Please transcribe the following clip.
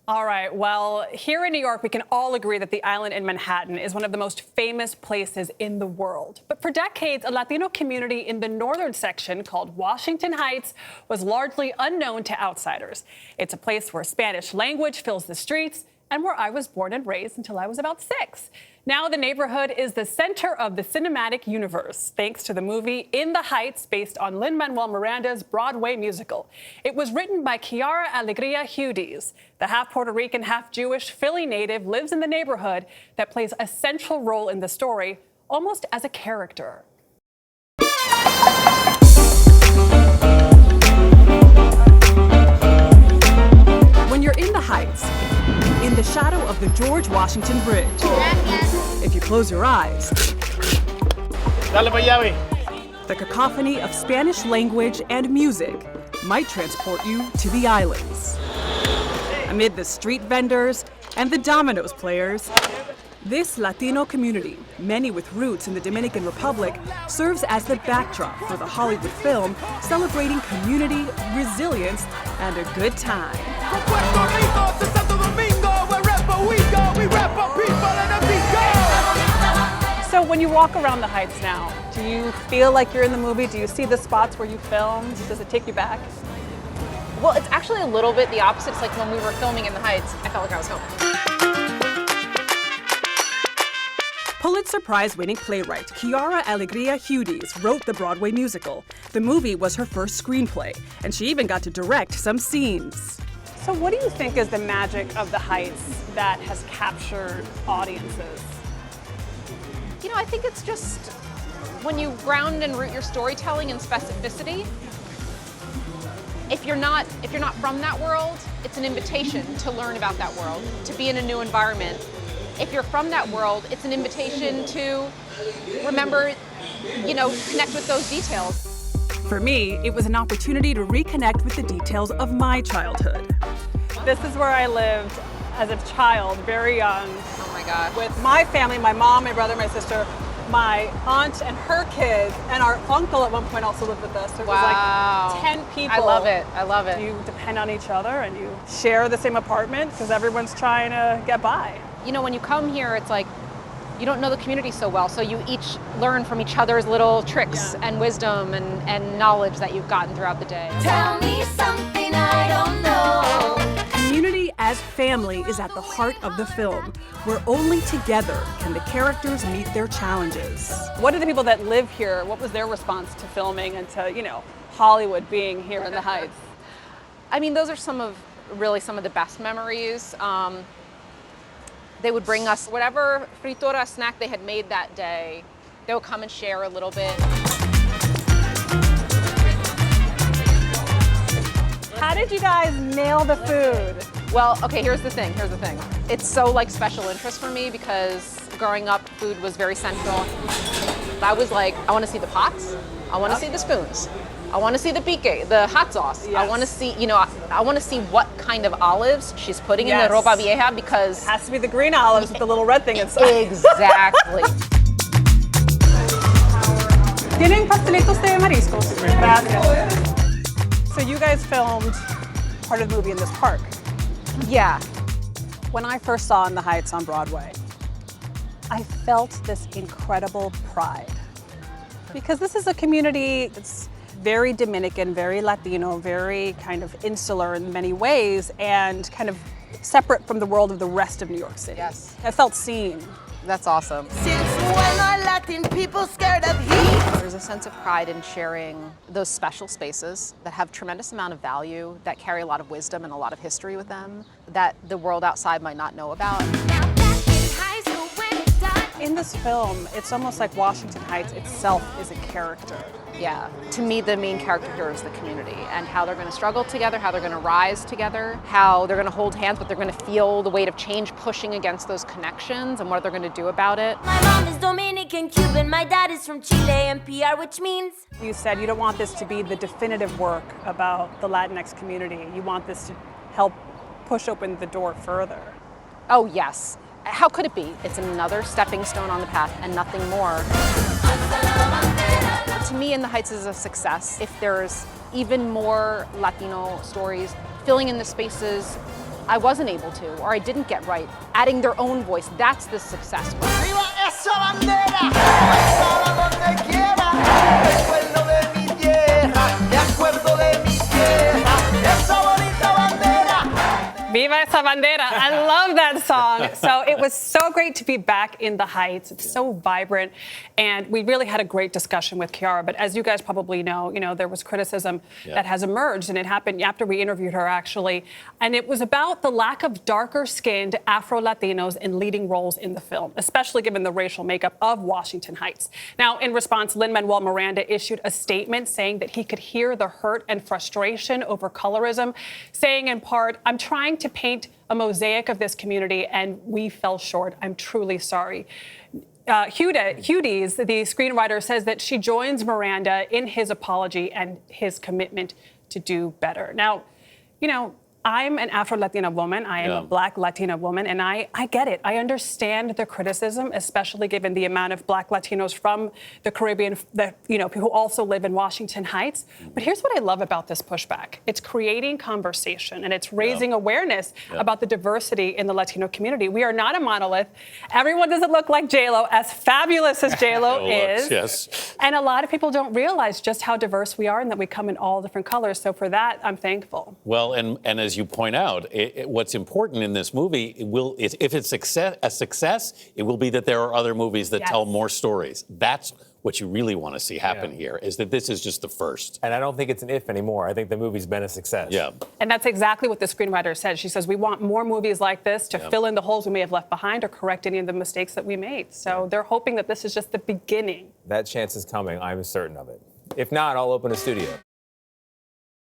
All right, well, here in New York, we can all agree that the island in Manhattan is one of the most famous places in the world. But for decades, a Latino community in the northern section called Washington Heights was largely unknown to outsiders. It's a place where Spanish language fills the streets and where I was born and raised until I was about 6. Now the neighborhood is the center of the cinematic universe, thanks to the movie In the Heights, based on Lin-Manuel Miranda's Broadway musical. It was written by Quiara Alegría Hudes. The half Puerto Rican, half Jewish Philly native lives in the neighborhood that plays a central role in the story, almost as a character. When you're in the Heights, in the shadow of the George Washington Bridge, if you close your eyes, the cacophony of Spanish language and music might transport you to the islands. Amid the street vendors and the dominoes players, this Latino community, many with roots in the Dominican Republic, serves as the backdrop for the Hollywood film celebrating community, resilience, and a good time. So when you walk around the Heights now, do you feel like you're in the movie? Do you see the spots where you filmed? Does it take you back? Well, it's actually a little bit the opposite. It's like when we were filming in the Heights, I felt like I was home. Pulitzer Prize-winning playwright Quiara Alegría Hudes wrote the Broadway musical. The movie was her first screenplay, and she even got to direct some scenes. So what do you think is the magic of the Heights that has captured audiences? You know, I think it's just when you ground and root your storytelling in specificity. If you're not from that world, it's an invitation to learn about that world, to be in a new environment. If you're from that world, it's an invitation to remember, connect with those details. For me, it was an opportunity to reconnect with the details of my childhood. This is where I lived as a child, very young. Oh my God. With my family, my mom, my brother, my sister, my aunt and her kids, and our uncle at one point also lived with us. So it was like 10 people. I love it. I love it. You depend on each other and you share the same apartment because everyone's trying to get by. You know, when you come here, it's like you don't know the community so well, so you each learn from each other's little tricks and wisdom and knowledge that you've gotten throughout the day. Tell me something I don't know. Community as family is at the heart of the film, where only together can the characters meet their challenges. What did the people that live here, what was their response to filming and to, Hollywood being here in the Heights? I mean, those are some of the best memories. They would bring us whatever fritura snack they had made that day. They would come and share a little bit. How did you guys nail the food? Well, okay, here's the thing. It's so special interest for me because growing up, food was very central. I was like, I want to see the pots. I want to see the spoons. I want to see the pique, the hot sauce. Yes. I want to see, I want to see what kind of olives she's putting in the ropa vieja because... It has to be the green olives with the little red thing inside. Exactly. ¿Tienen pastelitos de mariscos? Gracias. So you guys filmed part of the movie in this park. Yeah. When I first saw In the Heights on Broadway, I felt this incredible pride. Because this is a community that's very Dominican, very Latino, very kind of insular in many ways, and kind of separate from the world of the rest of New York City. Yes. I felt seen. That's awesome. Since when are Latin people scared of heat? There's a sense of pride in sharing those special spaces that have tremendous amount of value, that carry a lot of wisdom and a lot of history with them, that the world outside might not know about. In this film, it's almost like Washington Heights itself is a character. Yeah, to me the main character here is the community and how they're going to struggle together, how they're going to rise together, how they're going to hold hands, but they're going to feel the weight of change pushing against those connections and what they're going to do about it. My mom is Dominican, Cuban, my dad is from Chile and PR, which means... You said you don't want this to be the definitive work about the Latinx community. You want this to help push open the door further. Oh, yes. How could it be? It's another stepping stone on the path and nothing more. To me, In the Heights is a success if there's even more Latino stories filling in the spaces I wasn't able to or I didn't get right, adding their own voice, that's the success. Arriba esa bandera, alzala donde quiera, recuerdo de mi tierra, me acuerdo de mi tierra, esa bonita bandera. Viva esa bandera. I love that song. So it was so great to be back in the Heights. It's so vibrant. And we really had a great discussion with Quiara. But as you guys probably know, there was criticism that has emerged. And it happened after we interviewed her, actually. And it was about the lack of darker-skinned Afro-Latinos in leading roles in the film, especially given the racial makeup of Washington Heights. Now, in response, Lin-Manuel Miranda issued a statement saying that he could hear the hurt and frustration over colorism, saying in part, "I'm trying to paint a mosaic of this community, and we fell short. I'm truly sorry." Hudes, the screenwriter, says that she joins Miranda in his apology and his commitment to do better. Now, I'm an Afro-Latina woman. I am a Black Latina woman, and I get it. I understand the criticism, especially given the amount of Black Latinos from the Caribbean that, who also live in Washington Heights. But here's what I love about this pushback. It's creating conversation, and it's raising awareness about the diversity in the Latino community. We are not a monolith. Everyone doesn't look like J-Lo, as fabulous as J-Lo is. Yes. And a lot of people don't realize just how diverse we are and that we come in all different colors. So for that, I'm thankful. Well, and as you point out, what's important in this movie, if it's a success, it will be that there are other movies that tell more stories. That's what you really want to see happen here, is that this is just the first. And I don't think it's an if anymore. I think the movie's been a success. Yeah. And that's exactly what the screenwriter said. She says, we want more movies like this to fill in the holes we may have left behind or correct any of the mistakes that we made. So they're hoping that this is just the beginning. That chance is coming. I'm certain of it. If not, I'll open a studio.